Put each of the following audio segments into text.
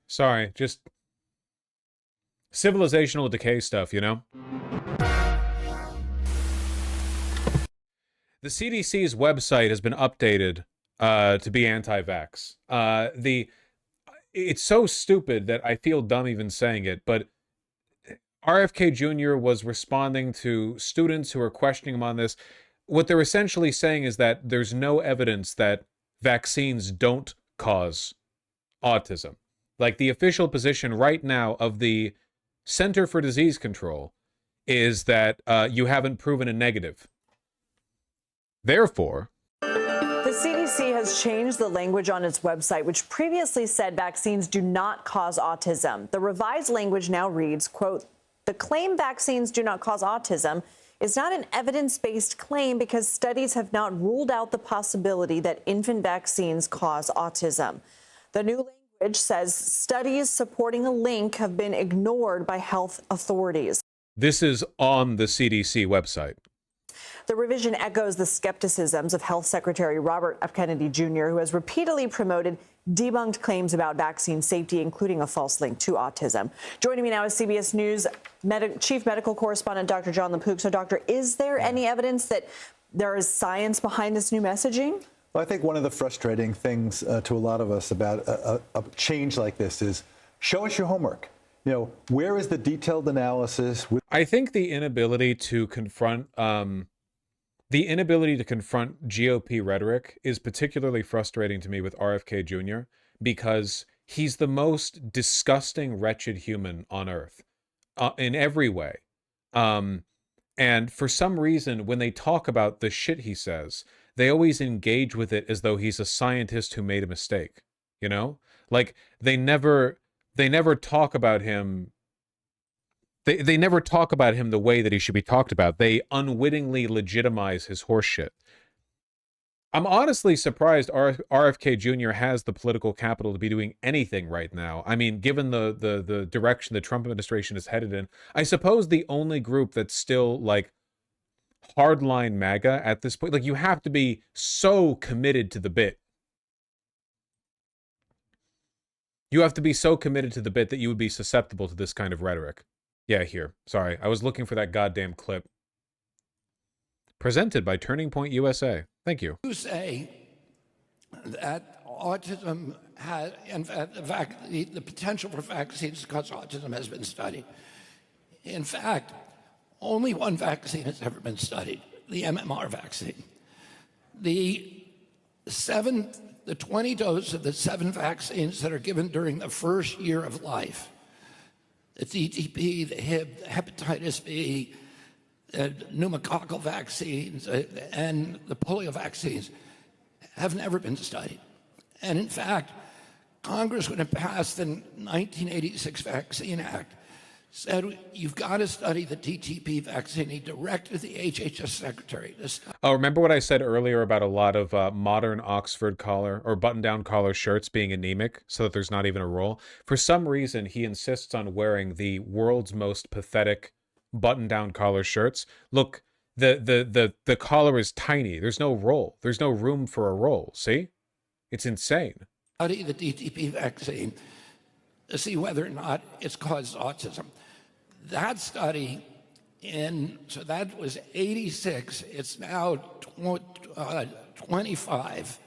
Sorry, just civilizational decay stuff, you know? The CDC's website has been updated to be anti-vax. It's so stupid that I feel dumb even saying it, but RFK Jr. was responding to students who are questioning him on this. What they're essentially saying is that there's no evidence that vaccines don't cause autism. Like, the official position right now of the Center for Disease Control is that you haven't proven a negative. Therefore, the CDC has changed the language on its website, which previously said vaccines do not cause autism. The revised language now reads, quote, "The claim vaccines do not cause autism is not an evidence-based claim because studies have not ruled out the possibility that infant vaccines cause autism." The new language says studies supporting a link have been ignored by health authorities. This is on the CDC website. The revision echoes the skepticisms of Health Secretary Robert F. Kennedy Jr., who has repeatedly promoted debunked claims about vaccine safety, including a false link to autism. Joining me now is CBS News Chief Medical Correspondent Dr. John LaPook. So, Doctor, is there any evidence that there is science behind this new messaging? Well, I think one of the frustrating things to a lot of us about a change like this is show us your homework. You know, where is the detailed analysis? I think the inability to confront GOP rhetoric is particularly frustrating to me with RFK Jr. because he's the most disgusting, wretched human on earth in every way. And for some reason, when they talk about the shit he says, they always engage with it as though he's a scientist who made a mistake. You know, like they never talk about him. They never talk about him the way that he should be talked about. They unwittingly legitimize his horseshit. I'm honestly surprised RFK Jr. has the political capital to be doing anything right now. I mean, given the direction the Trump administration is headed in, I suppose the only group that's still like hardline MAGA at this point, like you have to be so committed to the bit. You have to be so committed to the bit that you would be susceptible to this kind of rhetoric. Yeah, here. Sorry, I was looking for that goddamn clip. Presented by Turning Point USA. Thank you. You say that autism has, in fact, the potential for vaccines to cause autism has been studied. In fact, only one vaccine has ever been studied, the MMR vaccine. The 20 doses of the 7 vaccines that are given during the first year of life, the DTP, the Hib, the hepatitis B, the pneumococcal vaccines, and the polio vaccines have never been studied. And in fact, Congress, when it passed the 1986 Vaccine Act, said you've got to study the DTP vaccine. He directed the HHS secretary to study. Oh, remember what I said earlier about a lot of modern Oxford collar or button-down collar shirts being anemic so that there's not even a roll? For some reason, he insists on wearing the world's most pathetic button-down collar shirts. Look, the collar is tiny. There's no roll. There's no room for a roll. See? It's insane. Study the DTP vaccine to see whether or not it's caused autism. That study so that was 86, it's now 25.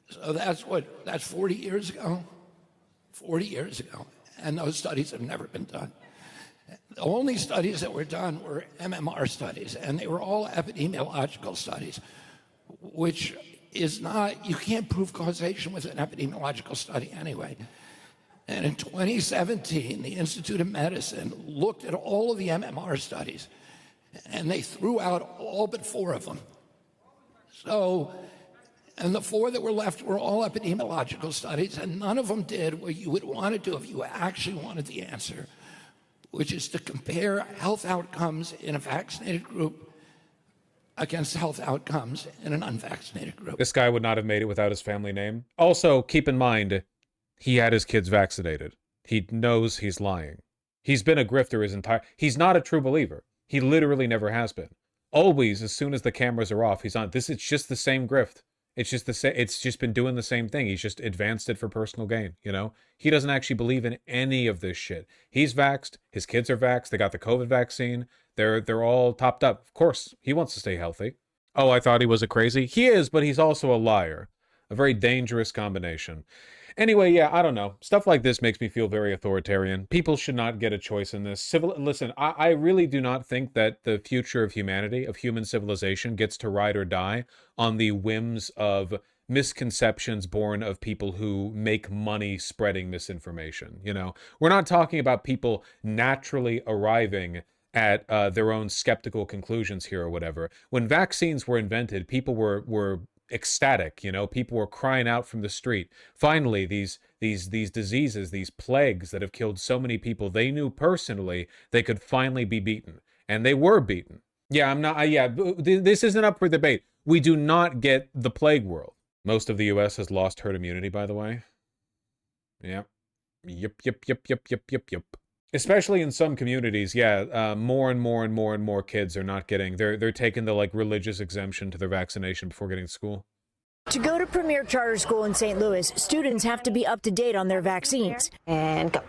So that's 40 years ago? 40 years ago. And those studies have never been done. The only studies that were done were MMR studies, and they were all epidemiological studies, which is not, you can't prove causation with an epidemiological study anyway. And in 2017, the Institute of Medicine looked at all of the MMR studies, and they threw out all but 4 of them. So, and the 4 that were left were all epidemiological studies, and none of them did what you would want to do if you actually wanted the answer, which is to compare health outcomes in a vaccinated group against health outcomes in an unvaccinated group. This guy would not have made it without his family name. Also, keep in mind, he had his kids vaccinated. He knows he's lying. He's been a grifter his entire... He's not a true believer. He literally never has been. Always, as soon as the cameras are off, he's on. It's just the same grift. It's just the same. It's just been doing the same thing. He's just advanced it for personal gain. You know, he doesn't actually believe in any of this shit. He's vaxxed. His kids are vaxxed. They got the COVID vaccine. They're all topped up. Of course, he wants to stay healthy. Oh, I thought he was a crazy. He is, but he's also a liar. A very dangerous combination. Anyway, yeah, I don't know. Stuff like this makes me feel very authoritarian. People should not get a choice in this. Listen, I really do not think that the future of humanity, of human civilization, gets to ride or die on the whims of misconceptions born of people who make money spreading misinformation. You know, we're not talking about people naturally arriving at their own skeptical conclusions here or whatever. When vaccines were invented, people were ecstatic, you know, people were crying out from the street. Finally, these diseases, these plagues that have killed so many people, they knew personally they could finally be beaten, and they were beaten. Yeah, I'm not. Yeah, this isn't up for debate. We do not get the plague world. Most of the U.S. has lost herd immunity, by the way. Yeah. Yep. Especially in some communities, yeah, more and more kids are not getting, they're taking the like religious exemption to their vaccination before getting to school. To go to Premier Charter School in St. Louis, students have to be up to date on their vaccines. And go.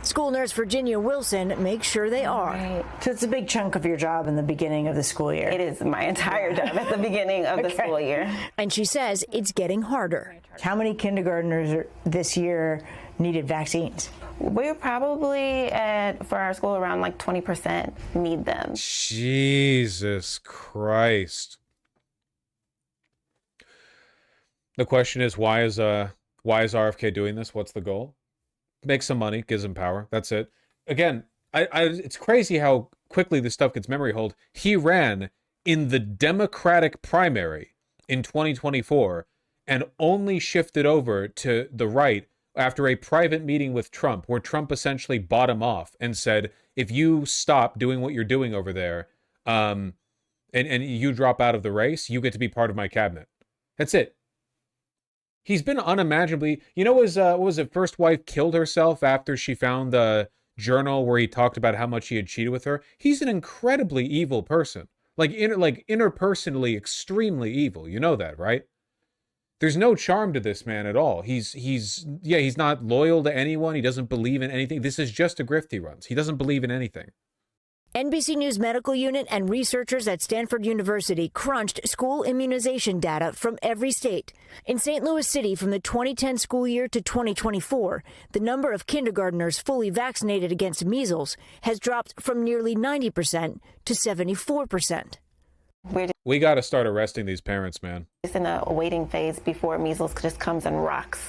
School nurse Virginia Wilson makes sure they are. Right. So it's a big chunk of your job in the beginning of the school year. It is my entire job at the beginning of the school year. And she says it's getting harder. How many kindergartners this year needed vaccines? We're probably for our school around like 20% need them. Jesus Christ. The question is, why is RFK doing this? What's the goal? Make some money, gives him power. That's it. Again, it's crazy how quickly this stuff gets memory hold. He ran in the Democratic primary in 2024 and only shifted over to the right after a private meeting with Trump, where Trump essentially bought him off and said, if you stop doing what you're doing over there, and you drop out of the race, you get to be part of my cabinet. That's it. He's been unimaginably, you know, what was it, first wife killed herself after she found the journal where he talked about how much he had cheated with her. He's an incredibly evil person. Like interpersonally extremely evil. You know that, right? There's no charm to this man at all. He's not loyal to anyone. He doesn't believe in anything. This is just a grift he runs. He doesn't believe in anything. NBC News medical unit and researchers at Stanford University crunched school immunization data from every state. In St. Louis City, from the 2010 school year to 2024, the number of kindergartners fully vaccinated against measles has dropped from nearly 90% to 74%. We got to start arresting these parents, man. It's in a waiting phase before measles just comes and rocks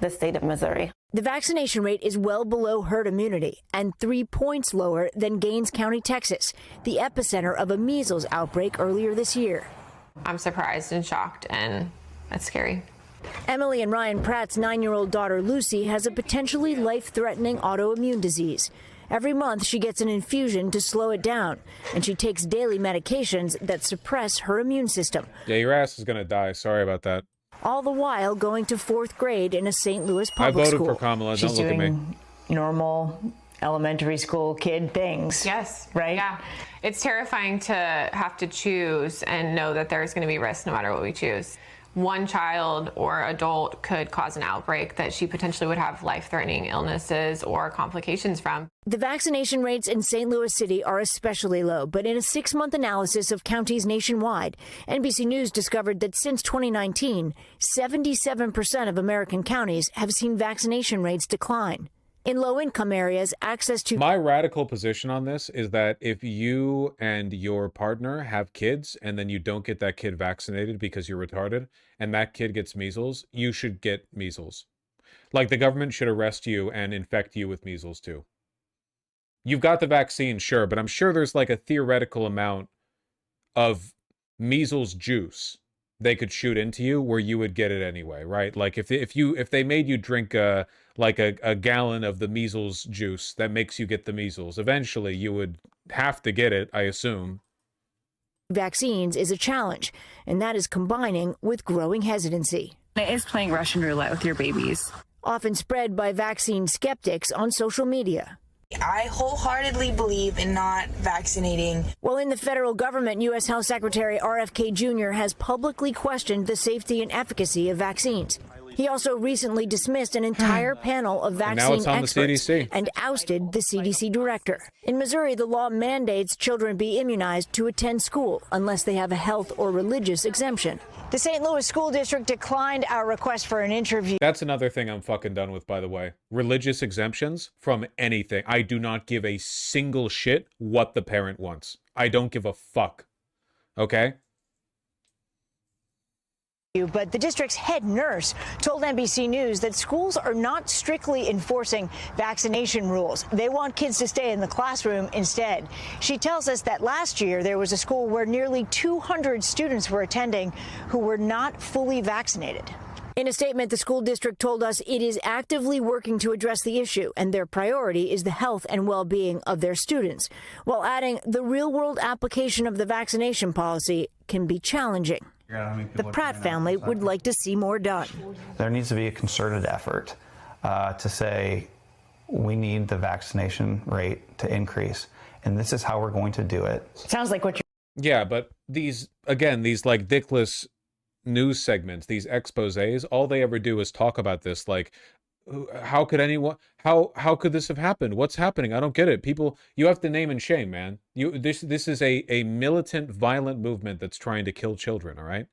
the state of Missouri. The vaccination rate is well below herd immunity and 3 points lower than Gaines County, Texas, the epicenter of a measles outbreak earlier this year. I'm surprised and shocked, and that's scary. Emily and Ryan Pratt's 9-year-old daughter Lucy has a potentially life-threatening autoimmune disease. Every month she gets an infusion to slow it down, and she takes daily medications that suppress her immune system. Yeah, your ass is going to die. Sorry about that. All the while going to 4th grade in a St. Louis public school. I voted for Kamala. Don't look at me. She's doing normal elementary school kid things. Yes. Right? Yeah. It's terrifying to have to choose and know that there's going to be risk no matter what we choose. One child or adult could cause an outbreak that she potentially would have life-threatening illnesses or complications from. The vaccination rates in St. Louis City are especially low, but in a 6-month analysis of counties nationwide, NBC News discovered that since 2019, 77% of American counties have seen vaccination rates decline. In low-income areas, access to... My radical position on this is that if you and your partner have kids and then you don't get that kid vaccinated because you're retarded and that kid gets measles, you should get measles. Like, the government should arrest you and infect you with measles too. You've got the vaccine, sure, but I'm sure there's like a theoretical amount of measles juice they could shoot into you where you would get it anyway, right? Like if they made you drink a gallon of the measles juice that makes you get the measles, eventually you would have to get it, I assume. Vaccines is a challenge, and that is combining with growing hesitancy. It is playing Russian roulette with your babies. Often spread by vaccine skeptics on social media. I wholeheartedly believe in not vaccinating. Well, in the federal government, U.S. Health Secretary RFK Jr. has publicly questioned the safety and efficacy of vaccines. He also recently dismissed an entire panel of vaccine experts and ousted the CDC director. In Missouri, the law mandates children be immunized to attend school unless they have a health or religious exemption. The St. Louis School District declined our request for an interview. That's another thing I'm fucking done with, by the way. Religious exemptions from anything. I do not give a single shit what the parent wants. I don't give a fuck. Okay? But the district's head nurse told NBC News that schools are not strictly enforcing vaccination rules. They want kids to stay in the classroom instead. She tells us that last year there was a school where nearly 200 students were attending who were not fully vaccinated. In a statement, the school district told us it is actively working to address the issue, and their priority is the health and well-being of their students, while adding the real-world application of the vaccination policy can be challenging. The Pratt family would like to see more done. There needs to be a concerted effort to say we need the vaccination rate to increase, and this is how we're going to do it. Sounds like what you're... Yeah, but these, again, these like dickless news segments, these exposés, all they ever do is talk about this like, how could anyone, how could this have happened? What's happening? I don't get it. People, you have to name and shame, man. This is a militant, violent movement that's trying to kill children, all right?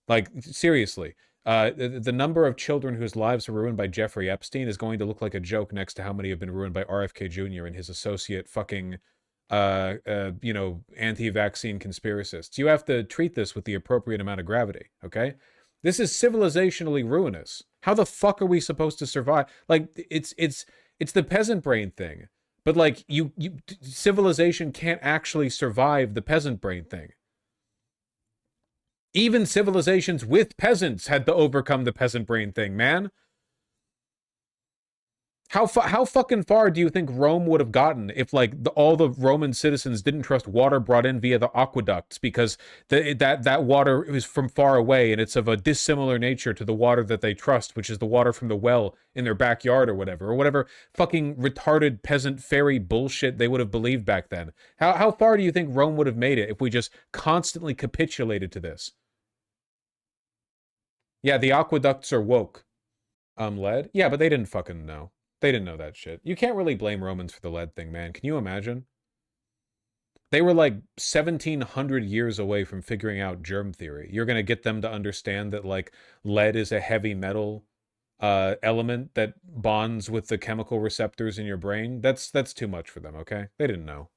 Like, seriously. The number of children whose lives were ruined by Jeffrey Epstein is going to look like a joke next to how many have been ruined by RFK Jr. and his associate fucking, you know, anti-vaccine conspiracists. You have to treat this with the appropriate amount of gravity, okay? This is civilizationally ruinous. How the fuck are we supposed to survive? Like, it's the peasant brain thing. But like, civilization can't actually survive the peasant brain thing. Even civilizations with peasants had to overcome the peasant brain thing, man. How fucking far do you think Rome would have gotten if, like, all the Roman citizens didn't trust water brought in via the aqueducts because that water is from far away and it's of a dissimilar nature to the water that they trust, which is the water from the well in their backyard or whatever fucking retarded peasant fairy bullshit they would have believed back then. How far do you think Rome would have made it if we just constantly capitulated to this? Yeah, the aqueducts are woke. Lead? Yeah, but they didn't fucking know. They didn't know that shit. You can't really blame Romans for the lead thing, man. Can you imagine? They were like 1,700 years away from figuring out germ theory. You're going to get them to understand that, like, lead is a heavy metal element that bonds with the chemical receptors in your brain. That's too much for them, okay? They didn't know.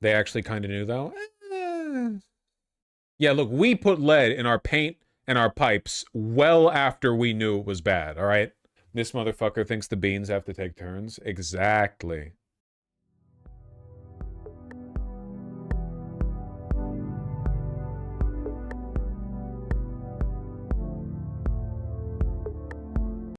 They actually kind of knew, though. Yeah, look, we put lead in our paint and our pipes well after we knew it was bad, all right? This motherfucker thinks the beans have to take turns. Exactly.